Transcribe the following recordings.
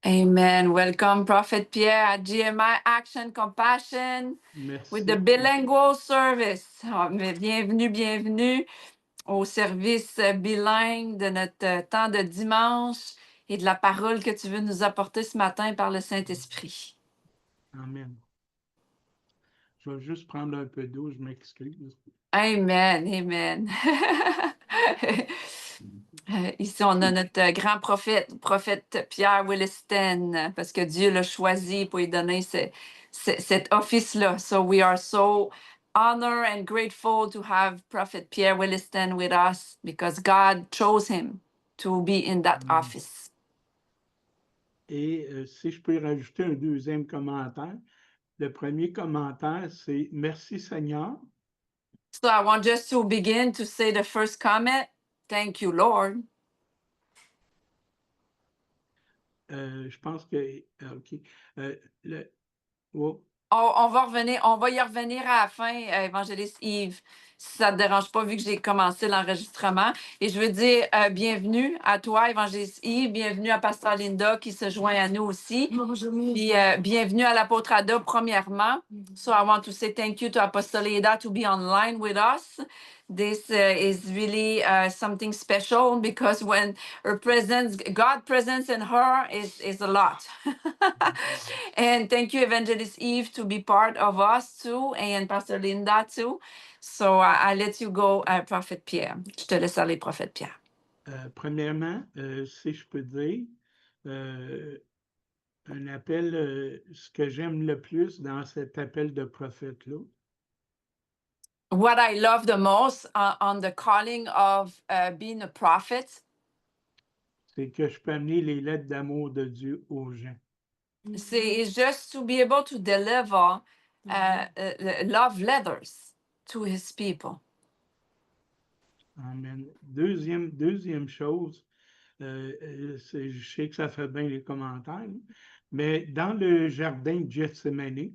Amen. Welcome, Prophet Pierre, at GMI Action Compassion with the Merci. bilingual service. Bienvenue au service bilingue de notre temps de dimanche et de la parole que tu veux nous apporter ce matin par le Saint-Esprit. Amen. Je vais juste prendre un peu d'eau, je m'excuse. Amen, amen. Ici, on a notre grand prophète Pierre Williston, parce que Dieu l'a choisi pour lui donner cet office-là. So we are so honored and grateful to have Prophet Pierre Williston with us because God chose him to be in that office. Et si je peux rajouter un deuxième commentaire, le premier commentaire, c'est « Merci Seigneur ». So I want just to begin to say the first comment. Thank you, Lord. Je pense que... OK. Oh, On va y revenir à la fin, évangéliste Yves, si ça ne te dérange pas, vu que j'ai commencé l'enregistrement. Et je veux dire bienvenue à toi, évangéliste Yves, bienvenue à Pasteur Linda qui se joint à nous aussi. Puis bienvenue à l'apôtre Ada, premièrement. So I want to say thank you to Apostle Ada to be online with us. This is really something special because when her presence, God presence in her is a lot. And thank you, Evangelist Eve, to be part of us too, and Pastor Linda too. So I let you go, Prophet Pierre. Je te laisse aller, Prophète Pierre. Premièrement, si je peux dire, un appel, ce que j'aime le plus dans cet appel de prophète-là, What I love the most on the calling of being a prophet, c'est que je peux amener les lettres d'amour de Dieu aux gens. is just to be able to deliver love letters to his people. Amen. Deuxième chose, je sais que ça fait bien les commentaires, mais dans le jardin de Gethsémani,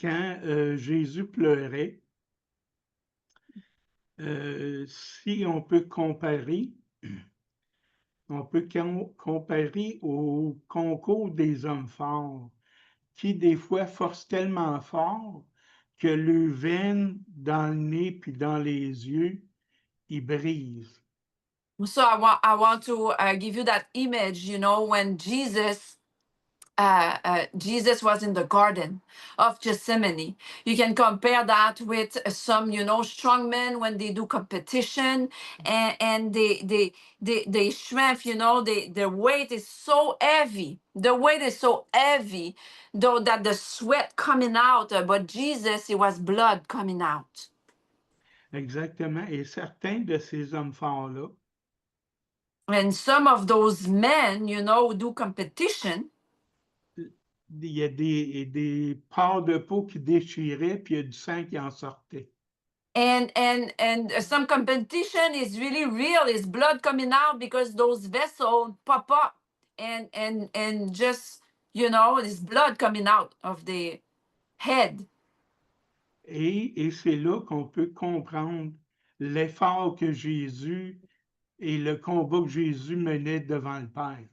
quand Jésus pleurait, si on peut comparer, au concours des hommes forts, qui des fois forcent tellement fort que le veine dans le nez puis dans les yeux, il brise. So I want to give you that image, when Jesus was in the Garden of Gethsemane. You can compare that with some, strong men when they do competition and they strength, their weight is so heavy. The weight is so heavy, though, that the sweat coming out, but Jesus, it was blood coming out. Exactement. Et certains de ces hommes forts-là, And some of those men, who do competition, il y a des pores de peau qui déchiraient, puis il y a du sang qui en sortait. and some competition is really real, is blood coming out because those vessels pop up and just there's blood coming out of the head. Et c'est là qu'on peut comprendre l'effort que Jésus et le combat que Jésus menait devant le Père.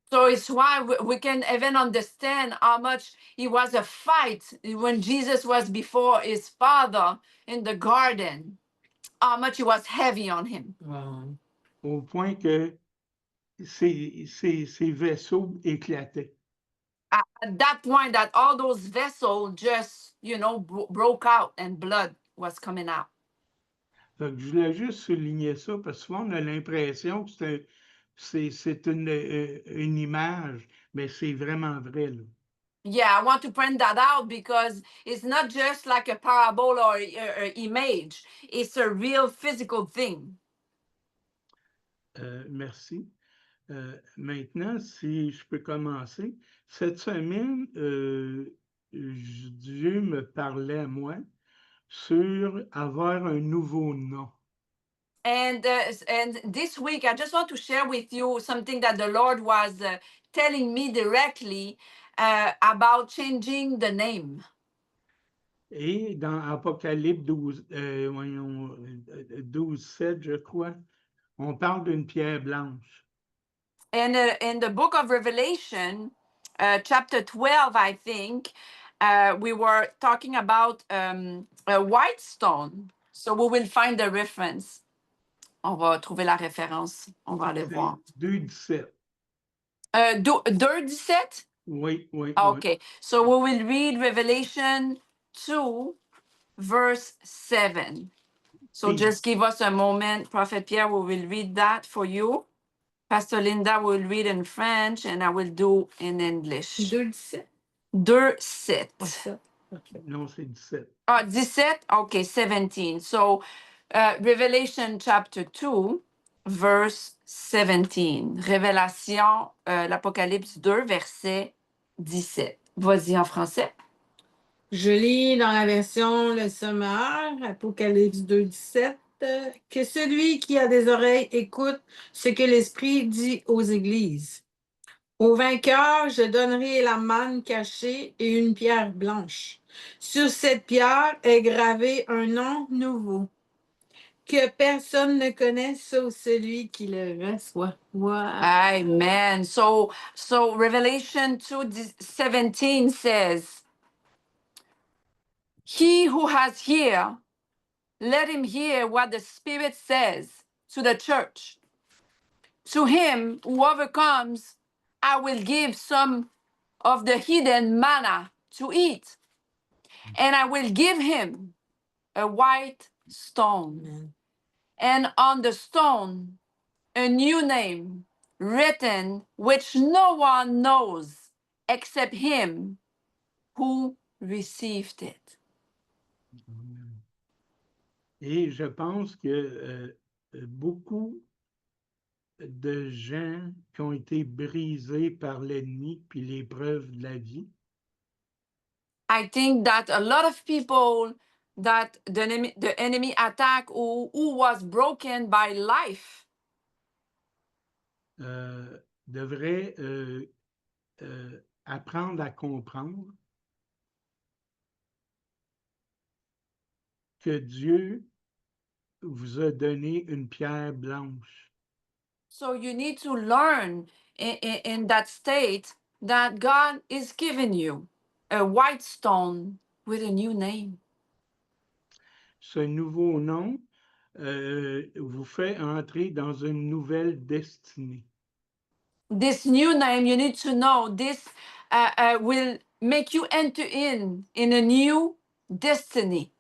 So it's why we can even understand how much it was a fight when Jesus was before his Father in the garden, how much it was heavy on him. Wow. Au point que ces vaisseaux éclataient. At that point, that all those vessels just, broke out and blood was coming out. Donc, je voulais juste souligner ça parce que souvent on a l'impression que c'est une image, mais c'est vraiment vrai, là. Yeah, I want to point that out because it's not just like a parable or image. It's a real physical thing. Merci. Maintenant, si je peux commencer, cette semaine, Dieu me parlait à moi sur avoir un nouveau nom. And this week, I just want to share with you something that the Lord was telling me directly about changing the name. Et dans Apocalypse 12, 7, je crois, on parle d'une pierre blanche. And in the book of Revelation, chapter 12, I think, we were talking about a white stone. So we will find the reference. On va trouver la référence. On va aller C'est voir. 2:17. 2:17? Oui, oui, oui. Okay. So we will read Revelation 2, verse 7. So Please. just give us a moment. Prophet Pierre, we will read that for you. Pastor Linda will read in French and I will do in English. 2:17. 2:7. Okay. Non, c'est 17. 17? Okay, 17. So Revelation chapter 2, verse 17. Révélation, l'Apocalypse 2, verset 17. Vas-y en français. Je lis dans la version Le Sommaire, Apocalypse 2:17, que celui qui a des oreilles écoute ce que l'Esprit dit aux églises. Au vainqueur, je donnerai la manne cachée et une pierre blanche. Sur cette pierre est gravé un nom nouveau que personne ne connaît sauf celui qui le reçoit. Wow. Amen. So Revelation 2:17 says, he who has ear, let him hear what the Spirit says to the church. To him who overcomes, I will give some of the hidden manna to eat, and I will give him a white stone, Amen. and on the stone a new name written, which no one knows except him who received it. Et je pense que beaucoup de gens qui ont été brisés par l'ennemi puis l'épreuve de la vie, I think that a lot of people that the enemy attack who was broken by life devraient apprendre à comprendre que Dieu vous a donné une pierre blanche. So you need to learn in that state that God is giving you a white stone with a new name. Ce nouveau nom vous fait entrer dans une nouvelle destinée. This new name, you need to know this will make you enter in a new destiny.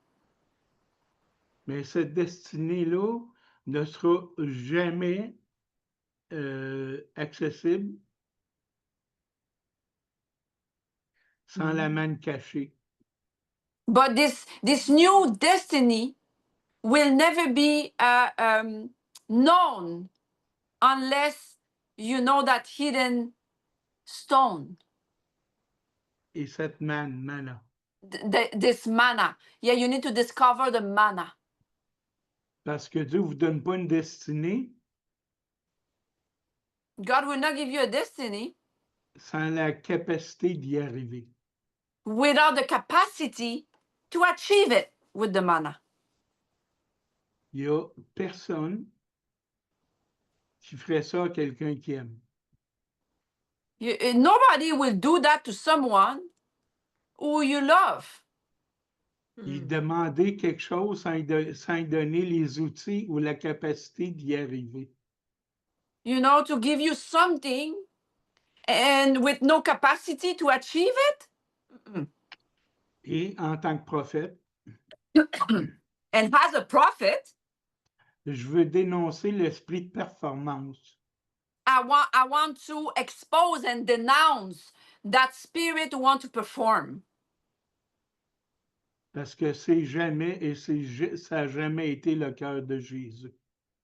Mais cette destinée-là ne sera jamais accessible sans la manne cachée. But this new destiny will never be known unless you know that hidden stone. Et cette manna. This manna. Yeah, you need to discover the manna. Parce que Dieu ne vous donne pas une destinée God will not give you a destiny sans la capacité d'y arriver. without the capacity to achieve it with the manna. Il n'y a personne qui ferait ça à quelqu'un qui aime. Nobody will do that to someone who you love. Il demander quelque chose sans y donner les outils ou la capacité d'y arriver. You know, to give you something and with no capacity to achieve it. Et en tant que prophète, And as a prophet, je veux dénoncer l'esprit de performance. I want to expose and denounce that spirit who want to perform. Parce que c'est jamais, et ça n'a jamais été le cœur de Jésus.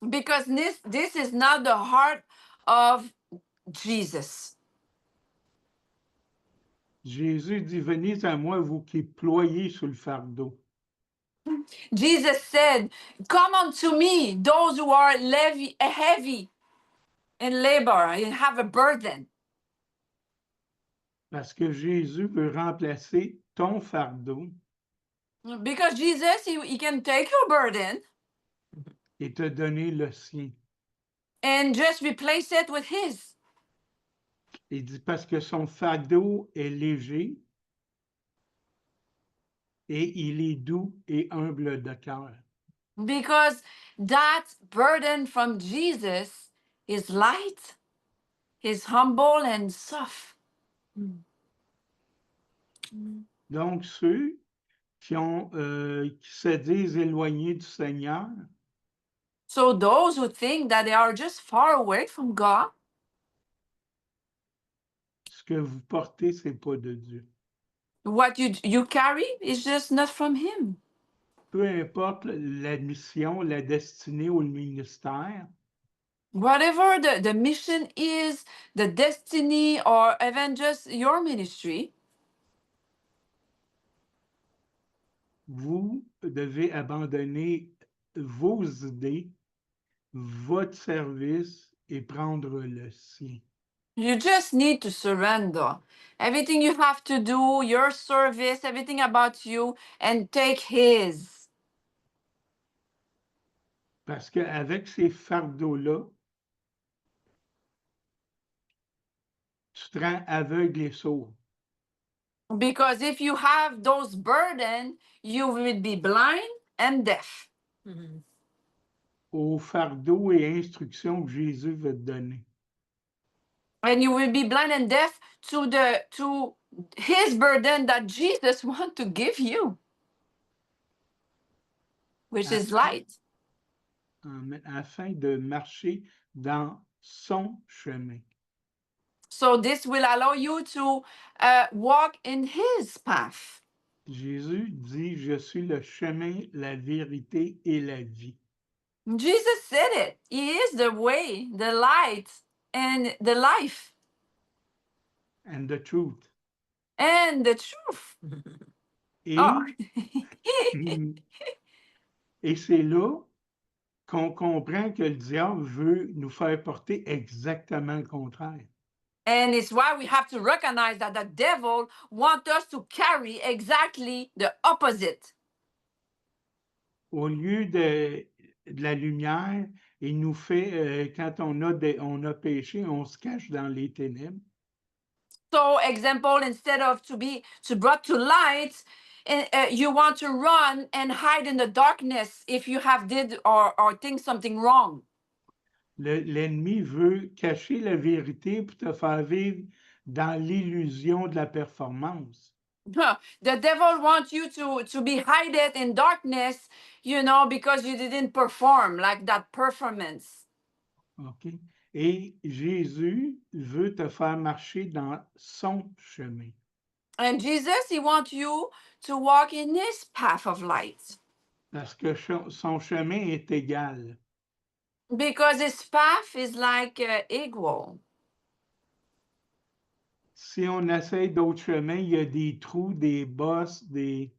Because this is not the heart of Jesus. Jésus dit, venez à moi, vous qui ployez sous le fardeau. Jesus said, come unto me, those who are heavy in labor and have a burden. Parce que Jésus veut remplacer ton fardeau Because Jesus, he can take your burden et te donner le sien. and just replace it with his. Il dit parce que son fardeau est léger et il est doux et humble de cœur. Because that burden from Jesus is light, is humble and soft. Donc, ceux qui se disent éloignés du Seigneur, So those who think that they are just far away from God, ce que vous portez, c'est pas de Dieu. what you carry is just not from Him. Peu importe la mission, la destinée ou le ministère, Whatever the mission is, the destiny, or even just your ministry, vous devez abandonner vos idées, votre service et prendre le sien. you just need to surrender. Everything you have to do, your service, everything about you, and take His. Parce qu'avec ces fardeaux-là, tu te rends aveugle et sourd. Because if you have those burdens, you will be blind and deaf. Aux fardeaux et instructions que Jésus veut te donner. And you will be blind and deaf to His burden that Jesus wants to give you, which is light. Afin de marcher dans son chemin. So this will allow you to walk in His path. Jésus dit, je suis le chemin, la vérité et la vie. Jesus said it. He is the way, the light, and the life, And the truth. and the truth. Et, Oh. et c'est là qu'on comprend que le diable veut nous faire porter exactement le contraire. And it's why we have to recognize that the devil wants us to carry exactly the opposite. Au lieu de la lumière, il nous fait, quand on a péché, on se cache dans les ténèbres. So, example, instead of to be brought to light, you want to run and hide in the darkness if you have did or think something wrong. L'ennemi veut cacher la vérité pour te faire vivre dans l'illusion de la performance. The devil wants you to be hidden in darkness, because you didn't perform like that performance. OK? Et Jésus veut te faire marcher dans son chemin. And Jesus, He wants you to walk in His path of light. Parce que son chemin est égal. Because His path is like equal. Si on essaye d'autres chemins, il y a des trous, des bosses, des...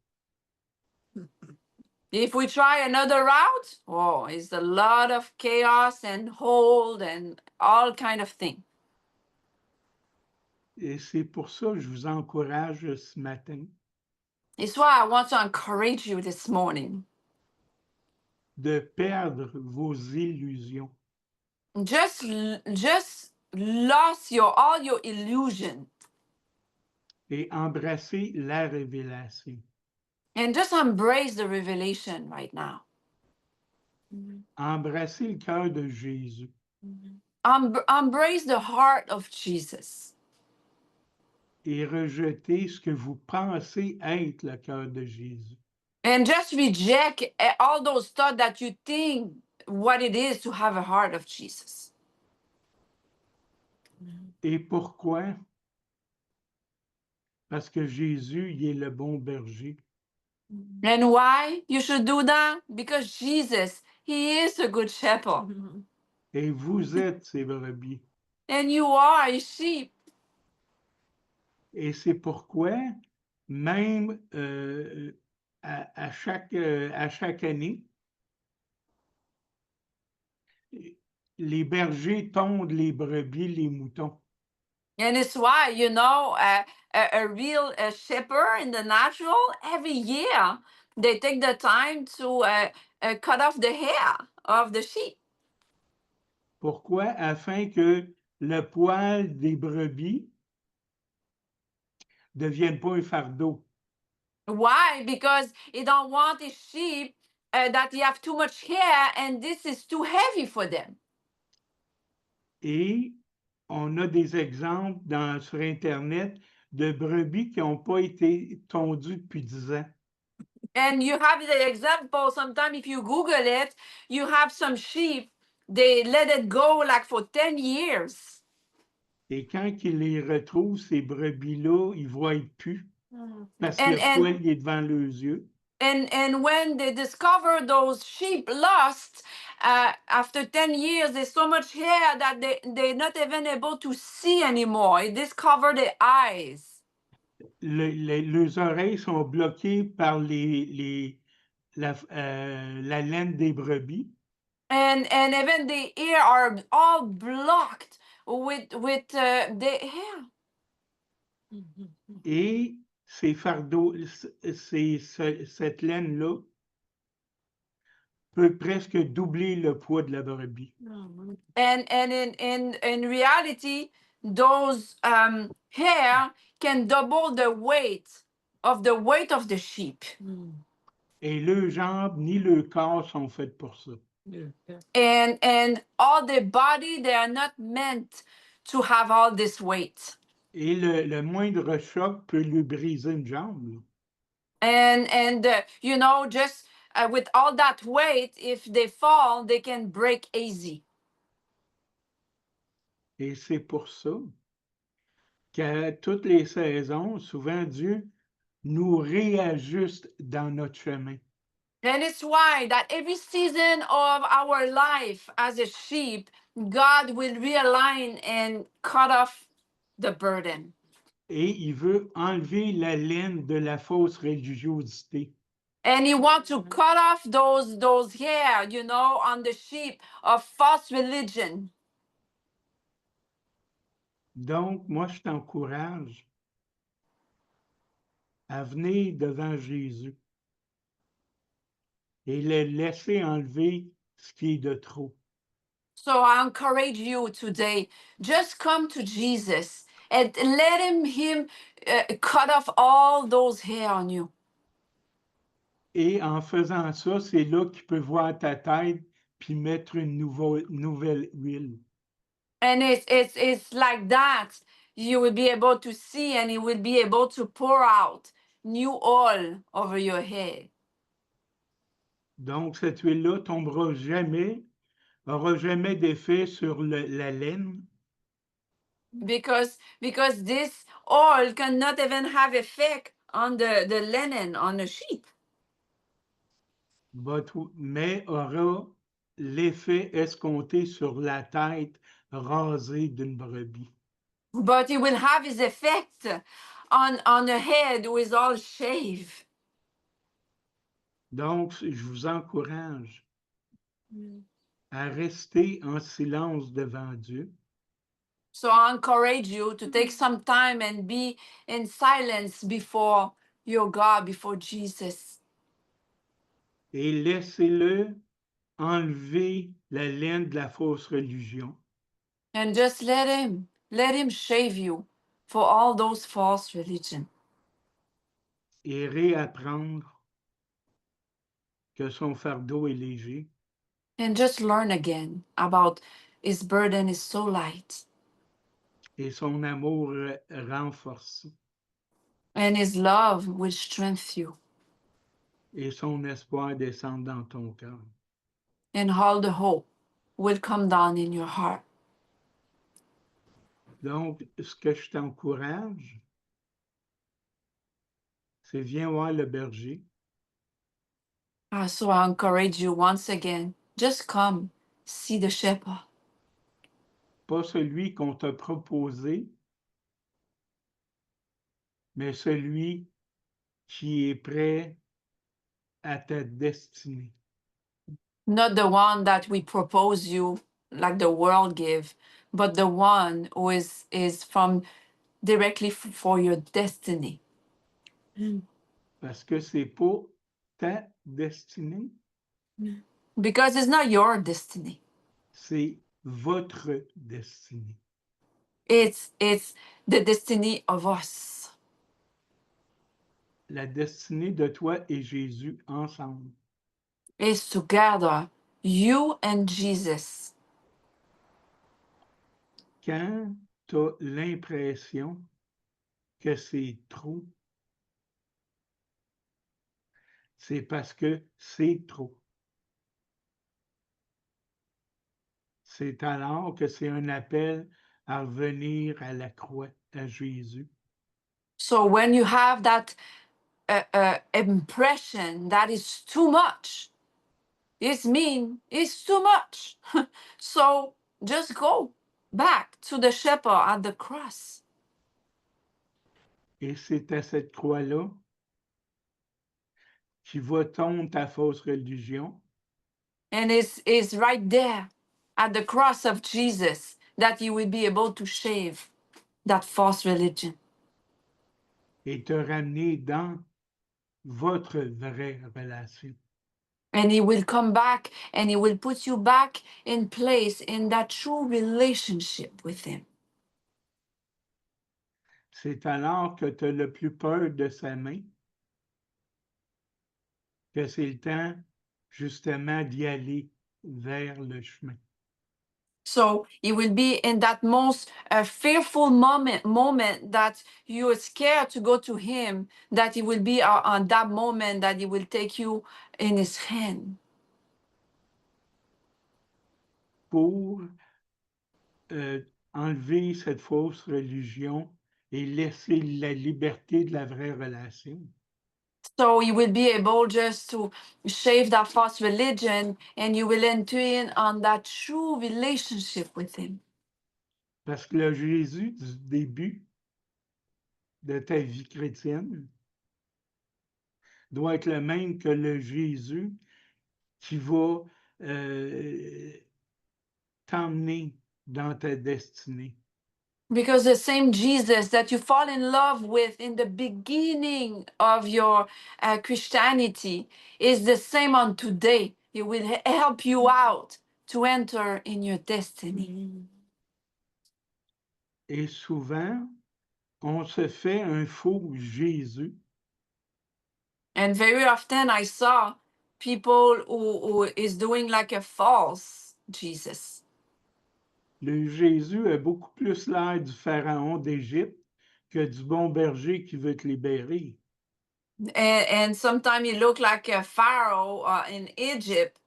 If we try another route, it's a lot of chaos and hold and all kind of thing. Et c'est pour ça que je vous encourage ce matin It's why I want to encourage you this morning. de perdre vos illusions. Just lost all your illusion Et embrasser la révélation. and just embrace the revelation right now. Embrasser le cœur de Jésus. Embrace the heart of Jesus. Et rejeter ce que vous pensez être le cœur de Jésus. And just reject all those thoughts that you think what it is to have a heart of Jesus. Et pourquoi? Parce que Jésus, il est le bon berger. And why you should do that? Because Jesus, He is a good shepherd. Et vous êtes ses brebis. And you are a sheep. Et c'est pourquoi, même à chaque année, les bergers tondent les brebis, les moutons. And it's why, a real shepherd in the natural, every year, they take the time to cut off the hair of the sheep. Pourquoi? Afin que le poil des brebis ne devienne pas un fardeau. Why? Because he don't want his sheep that he have too much hair and this is too heavy for them. Et on a des exemples sur Internet de brebis qui n'ont pas été tondues depuis 10 ans. And you have the example, sometimes if you Google it, you have some sheep, they let it go like for 10 years. Et quand ils les retrouvent, ces brebis-là, ils ne voient plus parce que And, le poil il est devant leurs yeux. and when they discover those sheep lost, after 10 years, there's so much hair that they're not even able to see anymore. It discover their eyes. Leurs oreilles sont bloquées par la laine des brebis. And even the ear are all blocked with the hair. Et ces fardeaux, cette laine-là peut presque doubler le poids de la brebis. And in reality, those hair can double the weight of the sheep. Et leurs jambes ni leurs corps sont faits pour ça. And all the body, they are not meant to have all this weight. Et le moindre choc peut lui briser une jambe. And you know, just with all that weight, if they fall, they can break easy. Et c'est pour ça qu'à toutes les saisons, souvent Dieu nous réajuste dans notre chemin. And it's why that every season of our life as a sheep, God will realign and cut off the burden. Et il veut enlever la laine de la fausse religiosité. And he wants to cut off those hair, you know, on the sheep of false religion. Donc, moi, je t'encourage à venir devant Jésus et le laisser enlever ce qui est de trop. So I encourage you today, just come to Jesus and let him cut off all those hair on you. Et en faisant ça, c'est là qu'il peut voir ta tête puis mettre une nouvelle huile. And it's like that you will be able to see and he will be able to pour out new oil over your head. Donc, cette huile-là tombera jamais, aura jamais d'effet sur la laine, Because this oil cannot even have effect on the linen on the sheep. mais aura l'effet escompté sur la tête rasée d'une brebis. But it will have its effect on the head who is all shaved. Donc, je vous encourage à rester en silence devant Dieu. So I encourage you to take some time and be in silence before your God, before Jesus. Et laissez-le enlever la laine de la fausse religion. And just let him shave you for all those false religion. Et réapprendre que son fardeau est léger. And just learn again about his burden is so light. Et son amour renforcé. And his love will strengthen you. Et son espoir descend dans ton cœur. And all the hope will come down in your heart. Donc, ce que je t'encourage, c'est viens voir le berger. So I encourage you once again, just come see the shepherd. Pas celui qu'on t'a proposé, mais celui qui est prêt à ta destinée. Not the one that we propose you like the world give, but the one who is from directly for your destiny. Parce que c'est pas ta destinée, Because it's not your destiny. c'est votre destinée. It's the destiny of us. La destinée de toi et Jésus ensemble. It's together, you and Jesus. Quand tu as l'impression que c'est trop, c'est parce que c'est trop. C'est alors que c'est un appel à revenir à la croix, à Jésus. So when you have that impression that is too much, it's too much. So just go back to the shepherd at the cross. Et c'est à cette croix-là qui va tondre ta fausse religion, And it's right there at the cross of Jesus that you will be able to shave that false religion. et te ramener dans votre vraie relation. And he will come back and he will put you back in place in that true relationship with him. C'est alors que tu as le plus peur de sa main, que c'est le temps justement d'y aller vers le chemin. So it will be in that most fearful moment that you are scared to go to him, that it will be on that moment that he will take you in his hand. Pour enlever cette fausse religion et laisser la liberté de la vraie relation. So you will be able just to shave that false religion and you will enter in on that true relationship with him. Parce que le Jésus du début de ta vie chrétienne doit être le même que le Jésus qui va t'emmener dans ta destinée. Because the same Jesus that you fall in love with in the beginning of your Christianity is the same on today. It will help you out to enter in your destiny. Et souvent, on se fait un faux Jésus And very often I saw people who is doing like a false Jesus. Le Jésus a beaucoup plus l'air du pharaon d'Égypte que du bon berger qui veut te libérer. And sometimes he looked like a pharaoh in Egypt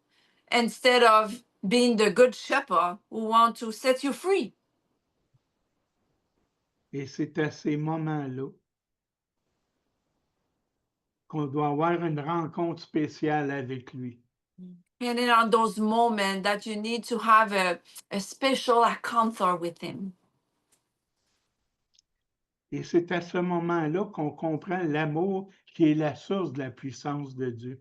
instead of being the good shepherd who want to set you free. Et c'est à ces moments-là qu'on doit avoir une rencontre spéciale avec lui. And then on those moments that you need to have a special encounter with him. Et c'est à ce moment-là qu'on comprend l'amour qui est la source de la puissance de Dieu.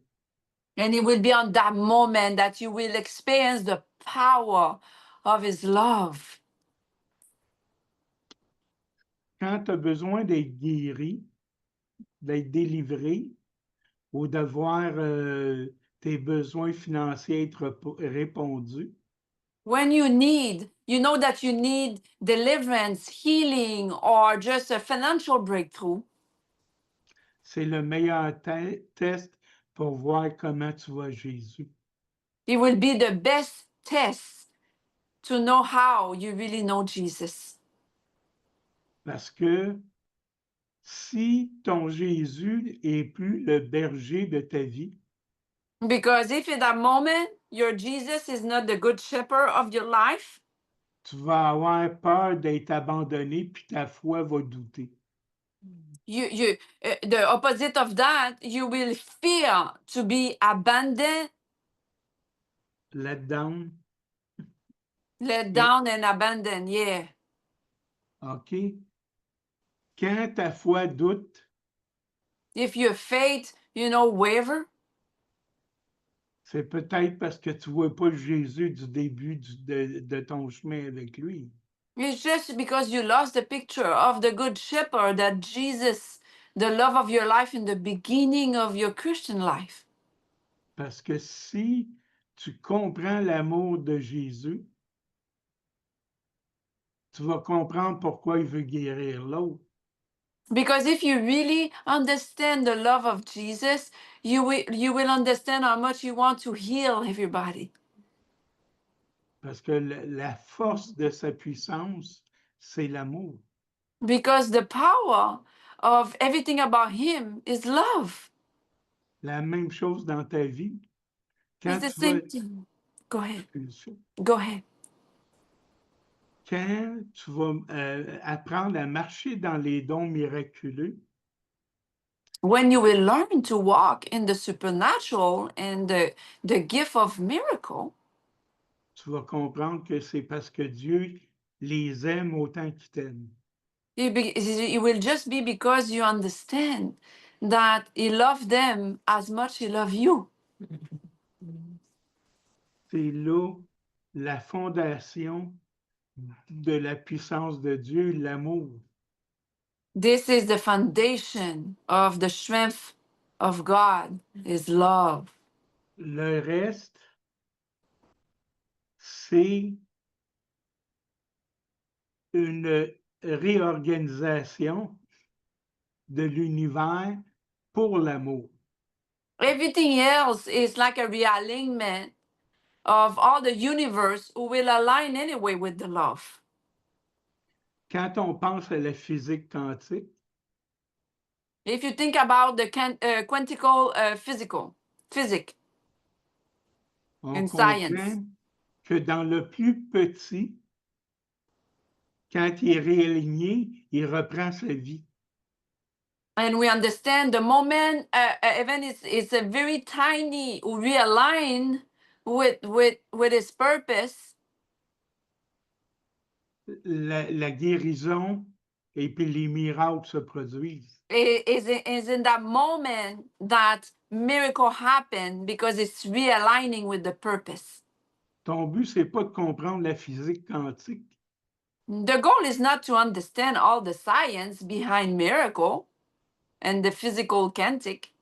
And it will be on that moment that you will experience the power of his love. Quand tu as besoin d'être guéri, d'être délivré, ou de voir tes besoins financiers être répondus, When you know that you need deliverance, healing, or just a financial breakthrough, c'est le meilleur test pour voir comment tu vois Jésus. it will be the best test to know how you really know Jesus. Parce que si ton Jésus est plus le berger de ta vie, Because if in that moment your Jesus is not the good shepherd of your life, tu vas avoir peur d'être abandonné, puis ta foi va douter. the opposite of that, you will fear to be abandoned, Let down, let et, down, and abandoned. Yeah. OK? Quand ta foi doute, If your faith, waver, c'est peut-être parce que tu ne vois pas Jésus du début de ton chemin avec lui. it's just because you lost the picture of the good shepherd, that Jesus, the love of your life in the beginning of your Christian life. Parce que si tu comprends l'amour de Jésus, tu vas comprendre pourquoi il veut guérir l'autre. Because if you really understand the love of Jesus, you will understand how much you want to heal everybody. Parce que la force de sa puissance, c'est l'amour. Because the power of everything about him is love. La même chose dans ta vie. Quand It's the tu vas, same thing. Go ahead. excuse-moi, Go ahead. quand tu vas apprendre à marcher dans les dons miraculeux, When you will learn to walk in the supernatural and the gift of miracle, tu vas comprendre que c'est parce que Dieu les aime autant qu'il t'aime. it will just be because you understand that he loved them as much he loved you. C'est là la fondation de la puissance de Dieu, l'amour. This is the foundation of the strength of God, is love. Le reste, c'est une réorganisation de l'univers pour l'amour. Everything else is like a realignment of all the universe who will align anyway with the love. Quand on pense à la physique quantique, If you think about the quantical physics on and science, comprend que dans le plus petit, quand il est réaligné, il reprend sa vie. and we understand the moment event is a very tiny realign with its purpose, La guérison et puis les miracles se produisent. is in that moment that miracle happen because it's realigning with the purpose. Ton but, c'est pas de comprendre la physique quantique, The goal is not to understand all the science behind miracle and the physical quantic.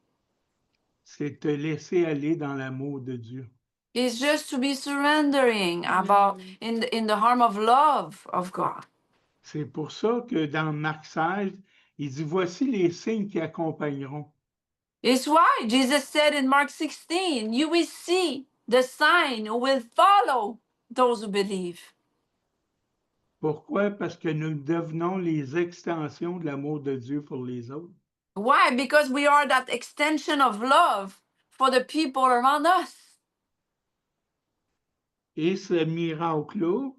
c'est te laisser aller dans l'amour de Dieu. It's just to be surrendering about in the harm of love of God. C'est pour ça que dans Marc 16, il dit, voici les signes qui accompagneront. It's why Jesus said in Mark 16, you will see the sign who will follow those who believe. Pourquoi? Parce que nous devenons les extensions de l'amour de Dieu pour les autres. Why? Because we are that extension of love for the people around us. Et ce miracle-là,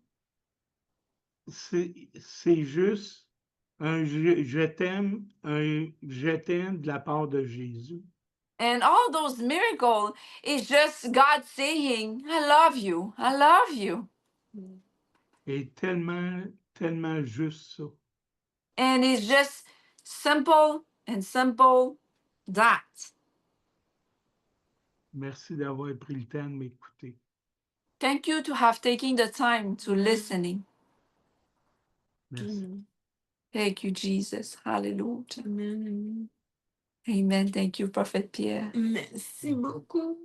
c'est juste un je t'aime, un je t'aime de la part de Jésus. And all those miracles is just God saying, I love you. I love you. Et tellement, tellement juste ça. And it's just simple and simple that. Merci d'avoir pris le temps de m'écouter. Thank you to have taken the time to listening. Merci. Thank you, Jesus. Hallelujah. Amen. Amen. Thank you, Prophet Pierre. Merci beaucoup.